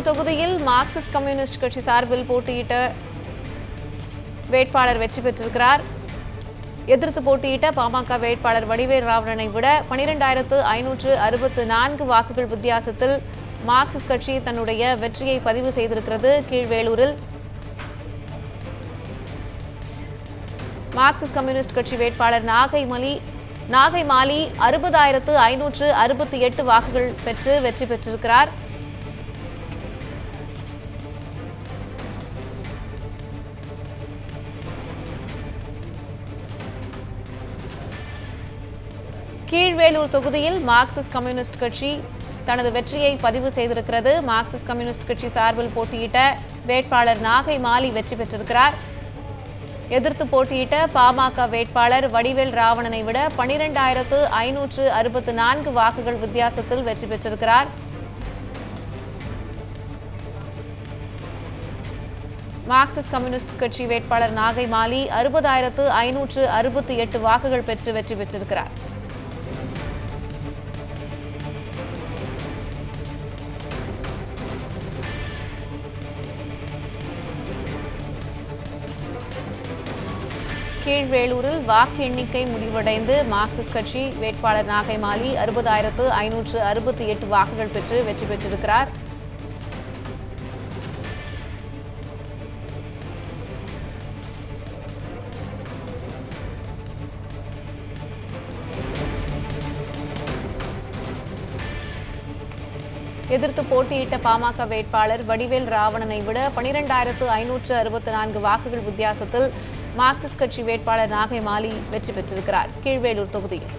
கீழ்வேலூர் தொகுதியில் Marxist communist கட்சி சார்பில் போட்டியிட்ட வேட்பாளர் வெற்றி பெற்றிருக்கிறார். எதிர்த்து போட்டியிட்ட பாமக வேட்பாளர் வடிவேல் ராவணனை விட 12,564 வாக்குகள் வித்தியாசத்தில் மார்க்சிஸ்ட் கட்சி தன்னுடைய வெற்றியை பதிவு செய்திருக்கிறது. கீழ்வேலூரில் மார்க்சிஸ்ட் கம்யூனிஸ்ட் கட்சி வேட்பாளர் நாகை மாலி 60,568 வாக்குகள் பெற்று வெற்றி பெற்றிருக்கிறார். கீழ்வேலூர் தொகுதியில் மார்க்சிஸ்ட் கம்யூனிஸ்ட் கட்சி தனது வெற்றியை பதிவு செய்திருக்கிறது. மார்க்சிஸ்ட் கம்யூனிஸ்ட் கட்சி சார்பில் போட்டியிட்ட வேட்பாளர் நாகை மாலி வெற்றி பெற்றிருக்கிறார். எதிர்த்து போட்டியிட்ட பாமக வேட்பாளர் வடிவேல் ராவணனை விட 12,564 வாக்குகள் வித்தியாசத்தில் வெற்றி பெற்றிருக்கிறார். மார்க்சிஸ்ட் கம்யூனிஸ்ட் கட்சி வேட்பாளர் நாகை மாலி 60,568 வாக்குகள் பெற்று வெற்றி பெற்றிருக்கிறார். கீழ்வேலூரில் வாக்கு எண்ணிக்கை முடிவடைந்து மார்க்சிஸ்ட் கட்சி வேட்பாளர் நாகை மாலி 60,568 வாக்குகள் பெற்று வெற்றி பெற்றிருக்கிறார். எதிர்த்து போட்டியிட்ட பாமக வேட்பாளர் வடிவேல் ராவணனை விட 12,564 வாக்குகள் வித்தியாசத்தில் மார்க்சிஸ்ட் கட்சி வேட்பாளர் நாகை மாலி வெற்றி பெற்றிருக்கிறார். கீழ்வேலூர் தொகுதியில்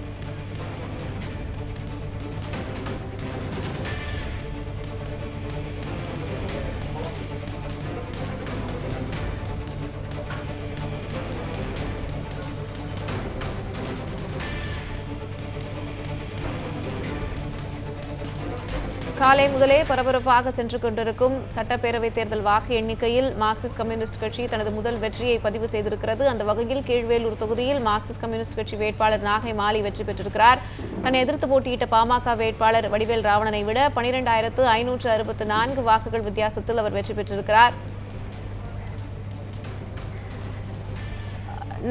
காலை முதலே பரபரப்பாக சென்று கொண்டிருக்கும் சட்டப்பேரவைத் தேர்தல் வாக்கு எண்ணிக்கையில் மார்க்சிஸ்ட் கம்யூனிஸ்ட் கட்சி தனது முதல் வெற்றியை பதிவு செய்திருக்கிறது. அந்த வகையில் கீழ்வேலூர் தொகுதியில் மார்க்சிஸ்ட் கம்யூனிஸ்ட் கட்சி வேட்பாளர் நாகை மாலி வெற்றி பெற்றிருக்கிறார். தன்னை எதிர்த்து போட்டியிட்ட பாமக வேட்பாளர் வடிவேல் ராவணனை விட 12,564 வாக்குகள் வித்தியாசத்தில் அவர் வெற்றி பெற்றிருக்கிறார்.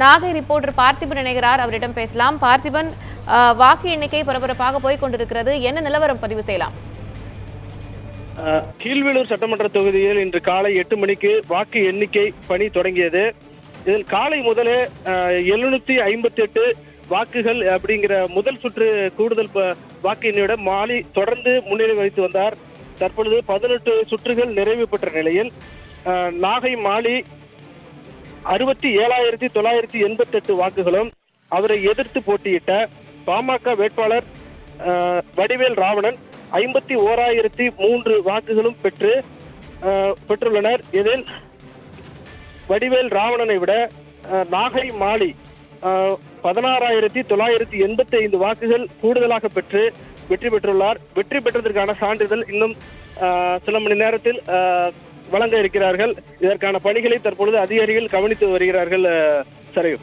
நாகை ரிப்போர்ட்டர் பார்த்திபன் இணைகிறார், அவரிடம் பேசலாம். பார்த்திபன், வாக்கு எண்ணிக்கை பரபரப்பாக போய்க் கொண்டிருக்கிறது, என்ன நிலவரம் பதிவு செய்யலாம்? கீழ்வேலூர் சட்டமன்ற தொகுதியில் இன்று காலை 8 மணிக்கு வாக்கு எண்ணிக்கை பணி தொடங்கியது. இதில் காலை முதலே 758 வாக்குகள் அப்படிங்கிற முதல் சுற்று கூடுதல் வாக்கு எண்ணியோட மாலி தொடர்ந்து முன்னிலை வகித்து வந்தார். தற்பொழுது 18 சுற்றுகள் நிறைவு பெற்ற நிலையில் நாகை மாலி 67,988 வாக்குகளும், அவரை எதிர்த்து போட்டியிட்ட பாமக வேட்பாளர் வடிவேல் ராவணன் 51,003 வாக்குகளும் பெற்றுள்ளனர். இதில் வடிவேல் ராவணனை விட நாகை மாலி 16,985 வாக்குகள் கூடுதலாக பெற்று வெற்றி பெற்றுள்ளார். வெற்றி பெற்றதற்கான சான்றிதழ் இன்னும் சில மணி நேரத்தில் வழங்க இருக்கிறார்கள். இதற்கான பணிகளை தற்பொழுது அதிகாரிகள் கவனித்து வருகிறார்கள். சரையு,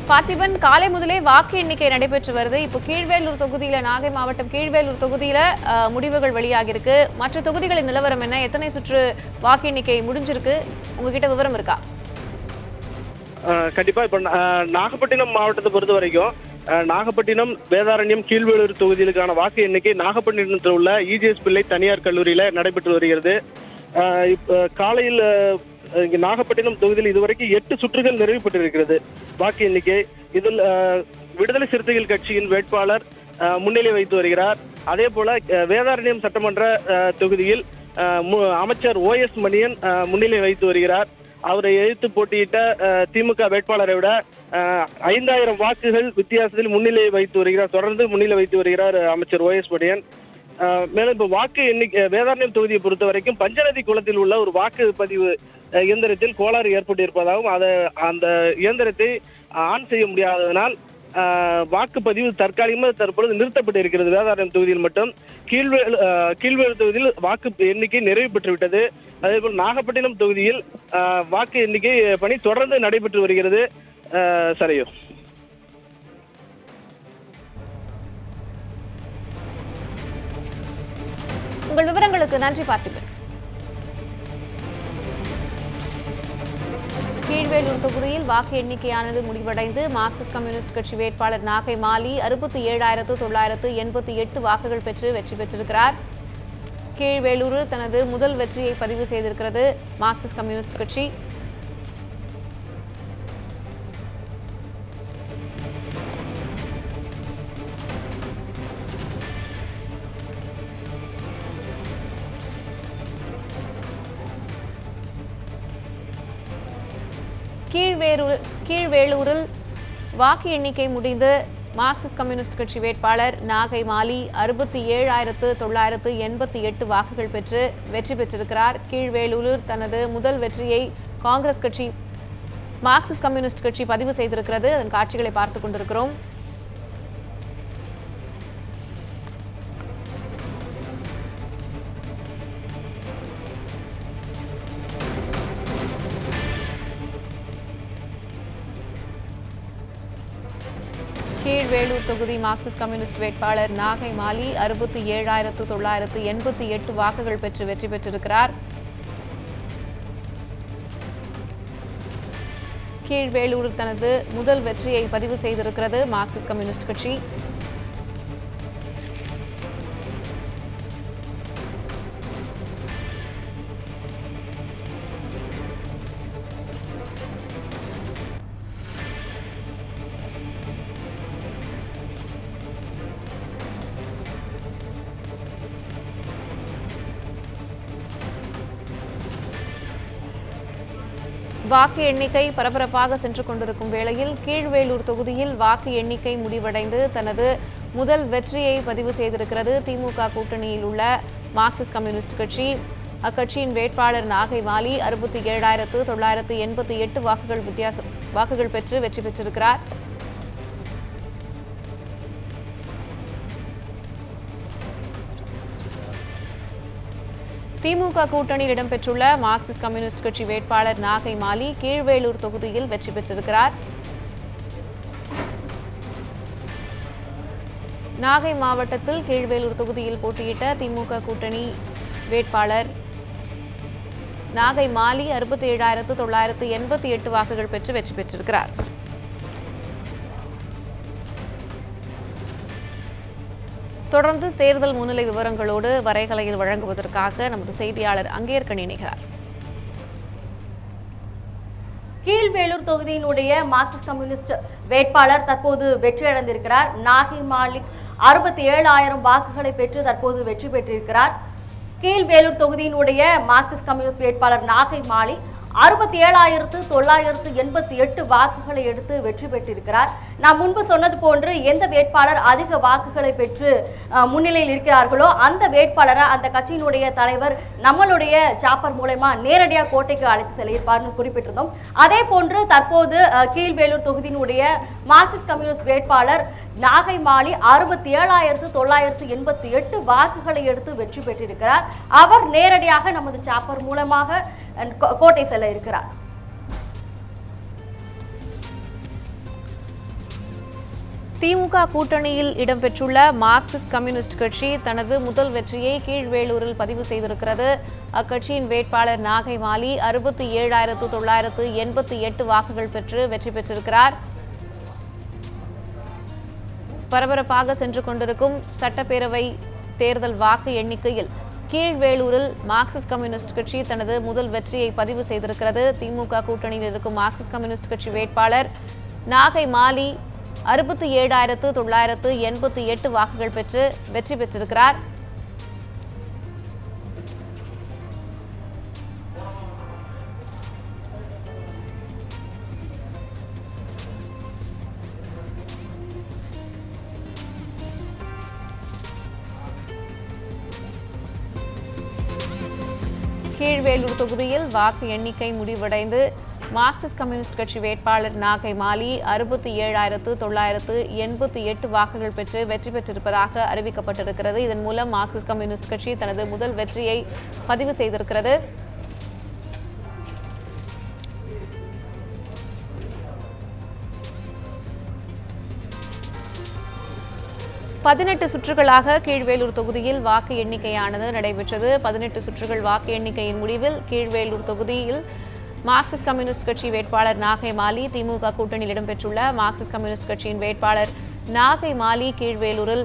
பார்த்திபன், காலை முதலே வாக்கு எண்ணிக்கை நடைபெற்று வருது. இப்போ கீழ்வேலூர் தொகுதியில, நாகை மாவட்டம் கீழ்வேலூர் தொகுதியில முடிவுகள் வெளியாகிருக்கு. மற்ற தொகுதிகளின் நிலவரம் என்ன? எத்தனை சுற்று வாக்கு எண்ணிக்கை முடிஞ்சிருக்கு? உங்ககிட்ட விவரம் இருக்கா? கண்டிப்பா. இப்ப நாகப்பட்டினம் மாவட்டத்தை பொறுத்த வரைக்கும் நாகப்பட்டினம், வேதாரண்யம், கீழ்வேலூர் தொகுதிகளுக்கான வாக்கு எண்ணிக்கை நாகப்பட்டினத்தில் உள்ள இஜிஎஸ் பிள்ளை தனியார் கல்லூரியில நடைபெற்று வருகிறது. காலையில் இங்கு நாகப்பட்டினம் தொகுதியில் இதுவரைக்கும் 8 சுற்றுகள் நிறைவு பெற்றிருக்கிறது வாக்கு எண்ணிக்கை. இதில் விடுதலை சிறுத்தைகள் கட்சியின் வேட்பாளர் முன்னிலை வைத்து வருகிறார். அதே போல வேதாரண்யம் சட்டமன்ற தொகுதியில் அமைச்சர் OS மணியன் முன்னிலை வைத்து வருகிறார். அவரை எதிர்த்து போட்டியிட்ட திமுக வேட்பாளரை விட 5,000 வாக்குகள் வித்தியாசத்தில் முன்னிலை வைத்து வருகிறார். தொடர்ந்து முன்னிலை வைத்து வருகிறார் அமைச்சர் OS மணியன். மேலும் இப்ப வாக்கு எண்ணிக்கை வேதாரண்யம் தொகுதியை பொறுத்த வரைக்கும் பஞ்சநதி குளத்தில் உள்ள ஒரு வாக்குப்பதிவு இயந்திரத்தில் கோளாறு ஏற்பட்டிருப்பதாகவும் அந்த இயந்திரத்தை ஆன் செய்ய முடியாததனால் வாக்குப்பதிவு தற்காலிகமாக தற்பொழுது நிறுத்தப்பட்டு இருக்கிறது. வேதாரண்யம் தொகுதியில் மட்டும். கீழ்வேலூர் தொகுதியில் வாக்கு எண்ணிக்கை நிறைவு பெற்றுவிட்டது. அதேபோல் நாகப்பட்டினம் தொகுதியில் வாக்கு எண்ணிக்கை பணி தொடர்ந்து நடைபெற்று வருகிறது. சரியோ. உங்கள் விவரங்களுக்கு நன்றி பார்த்திபன். கீழ்வேலூர் தொகுதியில் வாக்கு எண்ணிக்கையானது முடிவடைந்து மார்க்சிஸ்ட் கம்யூனிஸ்ட் கட்சி வேட்பாளர் நாகை மாலி 67,988 வாக்குகள் பெற்று வெற்றி பெற்றிருக்கிறார். கீழ்வேலூரில் தனது முதல் வெற்றியை பதிவு செய்திருக்கிறது மார்க்சிஸ்ட் கம்யூனிஸ்ட் கட்சி. கீழ்வேலூரில் வாக்கு எண்ணிக்கை முடிந்து மார்க்சிஸ்ட் கம்யூனிஸ்ட் கட்சி வேட்பாளர் நாகை மாலி 67,988 வாக்குகள் பெற்று வெற்றி பெற்றிருக்கிறார். கீழ்வேலூரில் தனது முதல் வெற்றியை காங்கிரஸ் கட்சி மார்க்சிஸ்ட் கம்யூனிஸ்ட் கட்சி பதிவு செய்திருக்கிறது. அதன் காட்சிகளை பார்த்துக் கொண்டிருக்கிறோம். கீழ்வேலூர் தொகுதி மார்க்சிஸ்ட் கம்யூனிஸ்ட் வேட்பாளர் நாகை மாலி 67,988 வாக்குகள் பெற்று வெற்றி பெற்றிருக்கிறார். கீழ்வேலூரில் தனது முதல் வெற்றியை பதிவு செய்திருக்கிறது மார்க்சிஸ்ட் கம்யூனிஸ்ட் கட்சி. வாக்கு எண்ணிக்கை பரபரப்பாக சென்று கொண்டிருக்கும் வேளையில் கீழ்வேலூர் தொகுதியில் வாக்கு எண்ணிக்கை முடிவடைந்து தனது முதல் வெற்றியை பதிவு செய்திருக்கிறது திமுக கூட்டணியில் உள்ள மார்க்சிஸ்ட் கம்யூனிஸ்ட் கட்சி. அக்கட்சியின் வேட்பாளர் நாகை மாலி 67,988 வாக்குகள் பெற்று வெற்றி பெற்றிருக்கிறார். திமுக கூட்டணியில் இடம்பெற்றுள்ள மார்க்சிஸ்ட் கம்யூனிஸ்ட் கட்சி வேட்பாளர் நாகை மாலி கீழ்வேலூர் தொகுதியில் வெற்றி பெற்றிருக்கிறார். நாகை மாவட்டத்தில் கீழ்வேலூர் தொகுதியில் போட்டியிட்ட திமுக கூட்டணி வேட்பாளர் நாகை மாலி 67,988 வாக்குகள் பெற்று வெற்றி பெற்றிருக்கிறார். தொடர்ந்து தேர்தல் முன்னிலை விவரங்களோடு வரைகலையில் வழங்குவதற்காக நமது செய்தியாளர் அங்கேற்கணி இணைகிறார். கீழ்வேலூர் தொகுதியினுடைய மார்க்சிஸ்ட் கம்யூனிஸ்ட் வேட்பாளர் தற்போது வெற்றியடைந்திருக்கிறார். நாகை மாலிக் 67,000 வாக்குகளை பெற்று தற்போது வெற்றி பெற்றிருக்கிறார். கீழ்வேலூர் தொகுதியினுடைய மார்க்சிஸ்ட் கம்யூனிஸ்ட் வேட்பாளர் நாகை மாலி 67,988 வாக்குகளை எடுத்து வெற்றி பெற்றிருக்கிறார். நான் முன்பு சொன்னது போன்று எந்த வேட்பாளர் அதிக வாக்குகளை பெற்று முன்னிலையில் இருக்கிறார்களோ அந்த வேட்பாளரை அந்த கட்சியினுடைய தலைவர் நம்மளுடைய சாப்பர் மூலமா நேரடியாக கோட்டைக்கு அழைத்து செல்லியிருப்பார்னு குறிப்பிட்டிருந்தோம். அதே போன்று தற்போது கீழ்வேலூர் தொகுதியினுடைய மார்க்சிஸ்ட் கம்யூனிஸ்ட் வேட்பாளர் நாகை மாலி 67,988 வாக்குகளை எடுத்து வெற்றி பெற்றிருக்கிறார். அவர் நேரடியாக நமது சாப்பர் மூலமாக கோட்டை செல்ல இருக்கிறார். திமுக கூட்டணியில் இடம்பெற்றுள்ள மார்க்சிஸ்ட் கம்யூனிஸ்ட் கட்சி தனது முதல் வெற்றியை கீழ்வேலூரில் பதிவு செய்திருக்கிறது. அக்கட்சியின் வேட்பாளர் நாகை மாலி 67,988 வாக்குகள் பெற்று வெற்றி பெற்றிருக்கிறார். பரபரப்பாக சென்று கொண்டிருக்கும் சட்டப்பேரவை தேர்தல் வாக்கு எண்ணிக்கையில் கீழ்வேலூரில் மார்க்சிஸ்ட் கம்யூனிஸ்ட் கட்சி தனது முதல் வெற்றியை பதிவு செய்திருக்கிறது. திமுக கூட்டணியில் இருக்கும் மார்க்சிஸ்ட் கம்யூனிஸ்ட் கட்சி வேட்பாளர் நாகை மாலி 67,988 வாக்குகள் பெற்று வெற்றி பெற்றிருக்கிறார். கீழ்வேலூர் தொகுதியில் வாக்கு எண்ணிக்கை முடிவடைந்து மார்க்சிஸ்ட் கம்யூனிஸ்ட் கட்சி வேட்பாளர் நாகை மாலி 67,988 வாக்குகள் பெற்று வெற்றி பெற்றிருப்பதாக அறிவிக்கப்பட்டிருக்கிறது. இதன் மூலம் மார்க்சிஸ்ட் கம்யூனிஸ்ட் கட்சி தனது முதல் வெற்றியை பதிவு செய்திருக்கிறது. 18 சுற்றுகளாக கீழ்வேலூர் தொகுதியில் வாக்கு எண்ணிக்கையானது நடைபெற்றது. 18 சுற்றுகள் வாக்கு எண்ணிக்கையின் முடிவில் கீழ்வேலூர் தொகுதியில் மார்க்சிஸ்ட் கம்யூனிஸ்ட் கட்சி வேட்பாளர் நாகை மாலி, திமுக கூட்டணியில் இடம்பெற்றுள்ள மார்க்சிஸ்ட் கம்யூனிஸ்ட் கட்சியின் வேட்பாளர் நாகை மாலி கீழ்வேலூரில்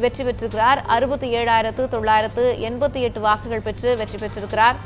வெற்றி பெற்றிருக்கிறார். 67,988 வாக்குகள் பெற்று வெற்றி பெற்றிருக்கிறார்.